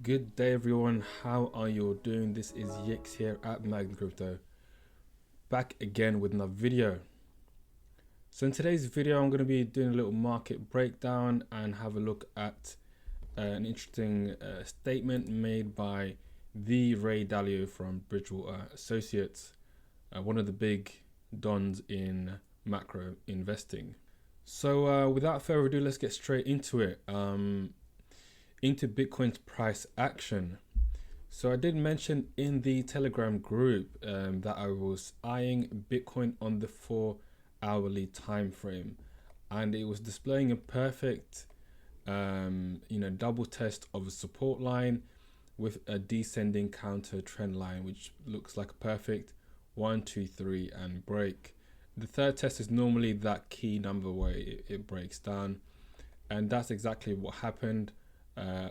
Good day everyone, how are you all doing? This is Yix here at Magna Crypto, back again with another video. So in today's video I'm going to be doing a little market breakdown and have a look at an interesting statement made by the Ray Dalio from Bridgewater Associates, one of the big dons in macro investing. So without further ado, let's get straight into it. Into Bitcoin's price action. So I did mention in the Telegram group that I was eyeing Bitcoin on the 4-hourly time frame, and it was displaying a perfect double test of a support line with a descending counter trend line, which looks like a perfect 1, 2, 3 and break. The third test is normally that key number where it breaks down, and that's exactly what happened.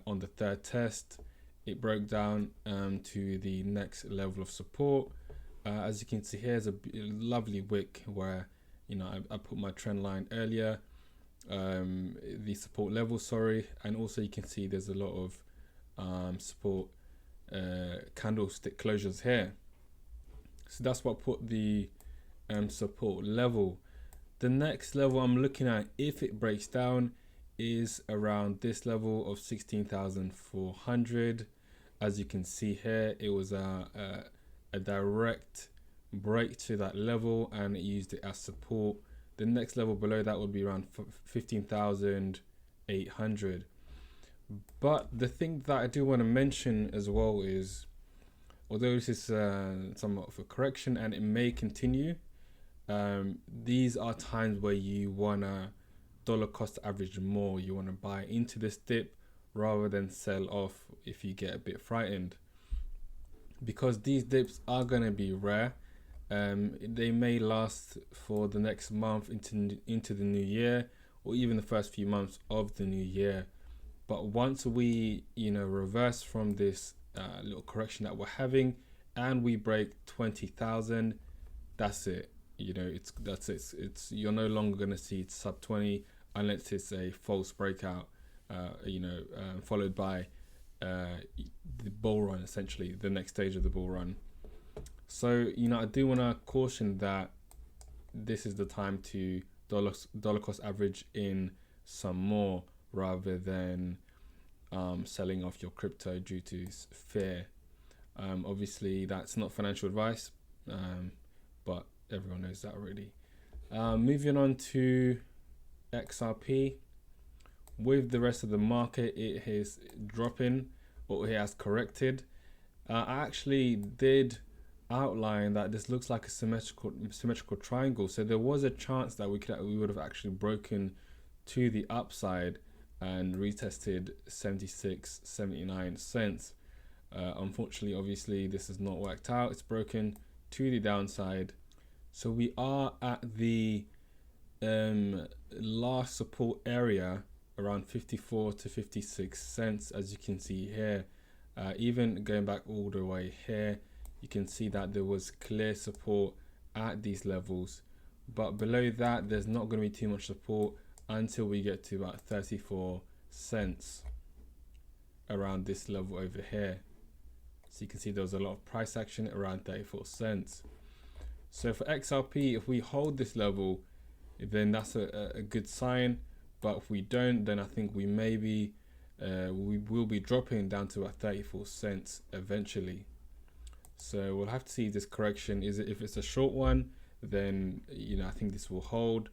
On the third test, it broke down to the next level of support. As you can see, here's a lovely wick where I put my trend line earlier, the support level, and also you can see there's a lot of support candlestick closures here. So that's what put the support level. The next level I'm looking at, if it breaks down, is around this level of 16,400. As you can see here, it was a direct break to that level and it used it as support. The next level below that would be around 15,800. But the thing that I do want to mention as well is, although this is somewhat of a correction and it may continue, these are times where you want to dollar cost average more. You want to buy into this dip rather than sell off if you get a bit frightened, because these dips are going to be rare. They may last for the next month into the new year, or even the first few months of the new year. But once we reverse from this little correction that we're having and we break 20,000, that's it. That's it. It's you're no longer going to see it sub 20 unless it's a false breakout, followed by the bull run, essentially the next stage of the bull run. So I do want to caution that this is the time to dollar cost average in some more rather than selling off your crypto due to fear. Obviously that's not financial advice, but everyone knows that already. Moving on to XRP. With the rest of the market, it is dropping, or it has corrected. I actually did outline that this looks like a symmetrical triangle, so there was a chance that we would have actually broken to the upside and retested 76.79 cents. Unfortunately, obviously, this has not worked out. It's broken to the downside. So we are at the last support area around 54 to 56 cents, as you can see here. Even going back all the way here, you can see that there was clear support at these levels, but below that there's not going to be too much support until we get to about 34 cents around this level over here. So you can see there was a lot of price action around 34 cents. So for XRP, if we hold this level, then that's a good sign. But if we don't, then I think we will be dropping down to about 34 cents eventually. So we'll have to see this correction. If it's a short one, then I think this will hold.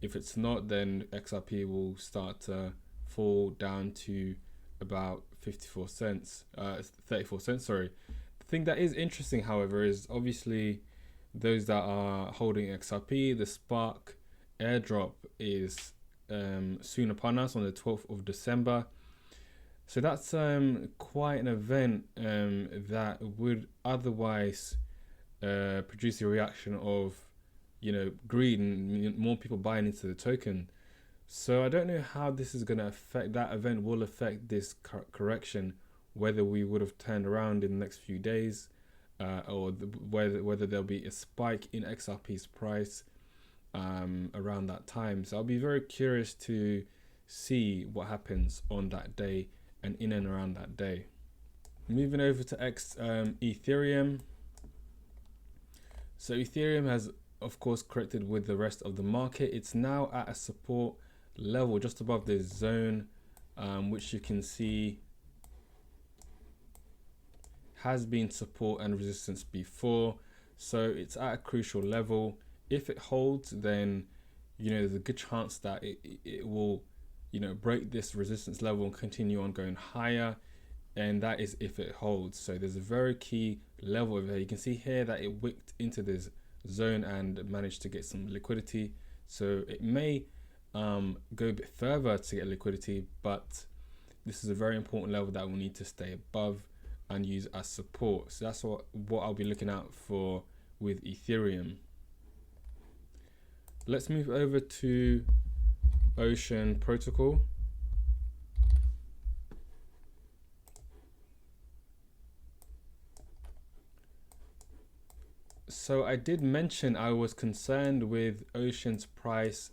If it's not, then XRP will start to fall down to about 34 cents, 34 cents. Sorry. The thing that is interesting, however, is obviously those that are holding XRP, the Spark airdrop is soon upon us on the 12th of December. So that's quite an event that would otherwise produce a reaction of greed and more people buying into the token. So I don't know how this is going to affect, that event will affect this correction, whether we would have turned around in the next few days, or whether there'll be a spike in XRP's price around that time. So I'll be very curious to see what happens on that day and in and around that day. Moving over to Ethereum. So Ethereum has, of course, corrected with the rest of the market. It's now at a support level just above this zone, which you can see has been support and resistance before. So it's at a crucial level. If it holds, then there's a good chance that it will break this resistance level and continue on going higher, and that is if it holds. So there's a very key level over here. You can see here that it wicked into this zone and managed to get some liquidity. So it may go a bit further to get liquidity, but this is a very important level that we'll need to stay above and use as support. So that's what I'll be looking out for with Ethereum. Let's move over to Ocean Protocol. So I did mention I was concerned with Ocean's price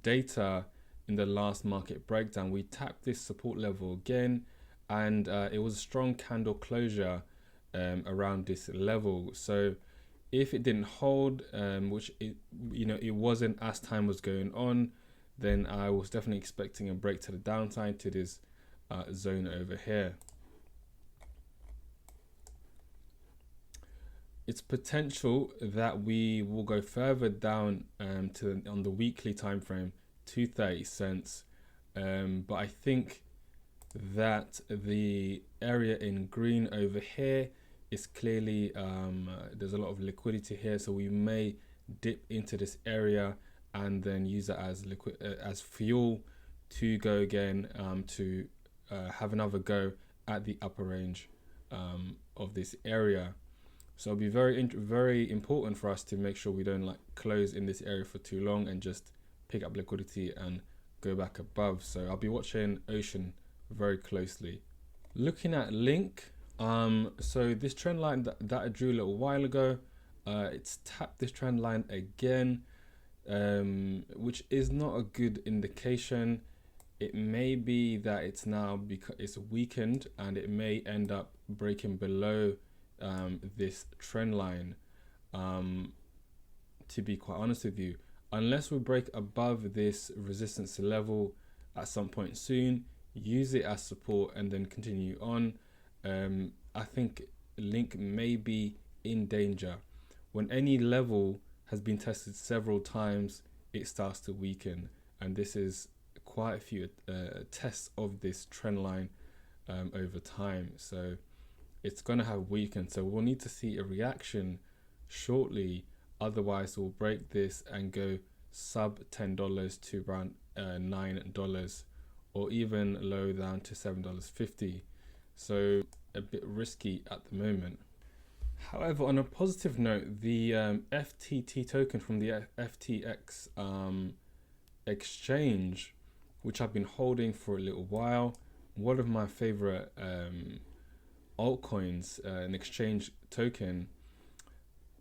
data in the last market breakdown. We tapped this support level again, and it was a strong candle closure around this level. So if it didn't hold, which it wasn't as time was going on, then I was definitely expecting a break to the downside to this zone over here. It's potential that we will go further down on the weekly time frame to 30 cents, but I think that the area in green over here is clearly there's a lot of liquidity here, so we may dip into this area and then use that as fuel to go again to have another go at the upper range of this area. So it'll be very important for us to make sure we don't close in this area for too long and just pick up liquidity and go back above. So I'll be watching Ocean very closely. Looking at Link, so this trend line that I drew a little while ago, it's tapped this trend line again, which is not a good indication. It may be that it's now because it's weakened and it may end up breaking below this trend line. To be quite honest with you, unless we break above this resistance level at some point soon, use it as support and then continue on, I think Link may be in danger. When any level has been tested several times, it starts to weaken, and this is quite a few tests of this trend line over time. So it's going to have weakened, so we'll need to see a reaction shortly, otherwise we'll break this and go sub $10 to around $9, or even low down to $7.50. So a bit risky at the moment. However, on a positive note, the FTT token from the FTX exchange, which I've been holding for a little while, one of my favorite altcoins, an exchange token,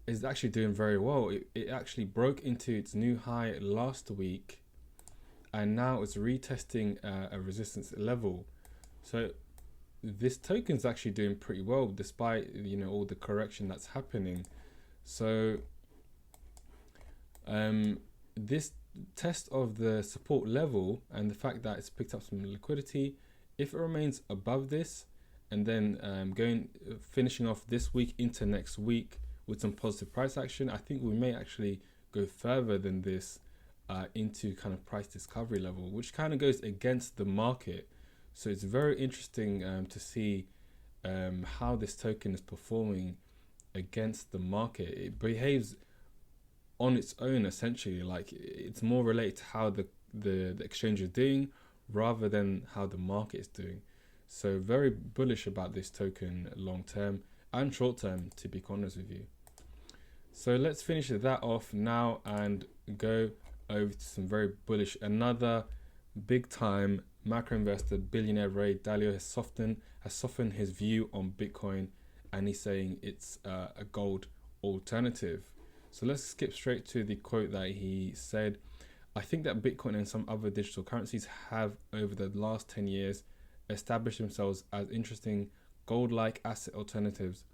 is actually doing very well. It actually broke into its new high last week, and now it's retesting a resistance level. So this token is actually doing pretty well despite all the correction that's happening. So this test of the support level and the fact that it's picked up some liquidity, if it remains above this and then finishing off this week into next week with some positive price action, I think we may actually go further than this into kind of price discovery level, which kind of goes against the market. So it's very interesting to see how this token is performing against the market. It behaves on its own, essentially. Like, it's more related to how the exchange is doing rather than how the market is doing. So very bullish about this token long term and short term, to be honest with you. So let's finish that off now and go over to some very bullish. Another big time macro investor, billionaire Ray Dalio has softened his view on Bitcoin, and he's saying it's a gold alternative. So let's skip straight to the quote that he said. I think that Bitcoin and some other digital currencies have, over the last 10 years, established themselves as interesting gold-like asset alternatives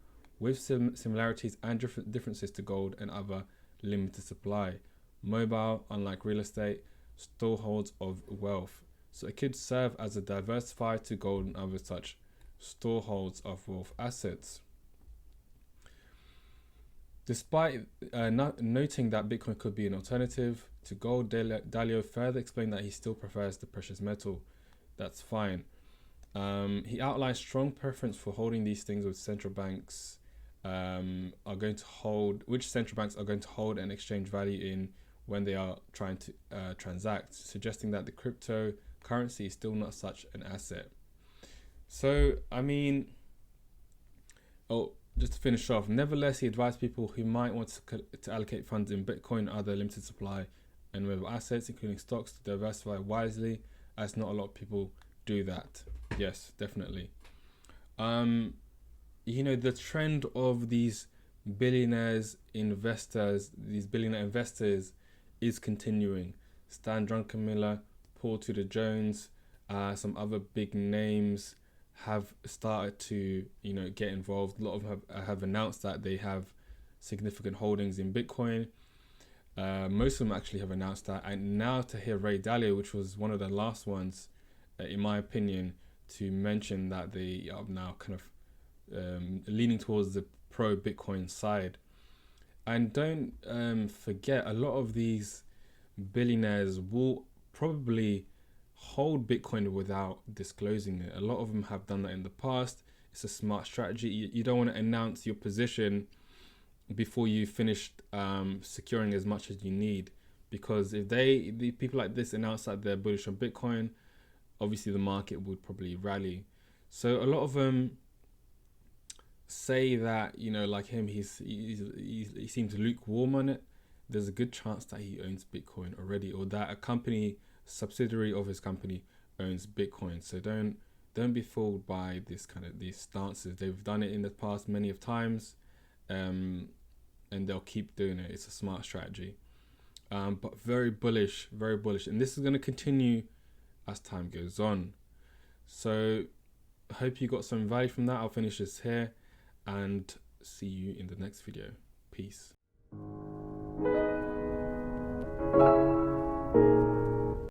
with similarities and differences to gold and other limited supply. Mobile, unlike real estate, still holds of wealth. So it could serve as a diversifier to gold and other such storeholds of wealth assets. Despite noting that Bitcoin could be an alternative to gold, Dalio further explained that he still prefers the precious metal. That's fine. He outlined strong preference for holding these things with central banks are going to hold, which central banks are going to hold and exchange value in when they are trying to transact, suggesting that the cryptocurrency is still not such an asset. So, I mean, just to finish off, nevertheless, he advised people who might want to allocate funds in Bitcoin and other limited supply and mobile assets, including stocks, to diversify wisely, as not a lot of people do that. Yes, definitely. The trend of these billionaire investors is continuing. Stan Druckenmiller, Paul Tudor Jones, some other big names have started to, get involved. A lot of them have announced that they have significant holdings in Bitcoin. Most of them actually have announced that. And now to hear Ray Dalio, which was one of the last ones, in my opinion, to mention that they are now kind of leaning towards the pro-Bitcoin side. And don't forget, a lot of these billionaires will probably hold Bitcoin without disclosing it. A lot of them have done that in the past. It's a smart strategy. You don't want to announce your position before you finished securing as much as you need, because if the people like this announce that they're bullish on Bitcoin, obviously the market would probably rally. So a lot of them say that, like him, he seems lukewarm on it. There's a good chance that he owns Bitcoin already, or that a subsidiary of his company owns Bitcoin. So don't be fooled by these stances. They've done it in the past many of times, and they'll keep doing it. It's a smart strategy, but very bullish, and this is going to continue as time goes on. So I hope you got some value from that. I'll finish this here and see you in the next video. Peace.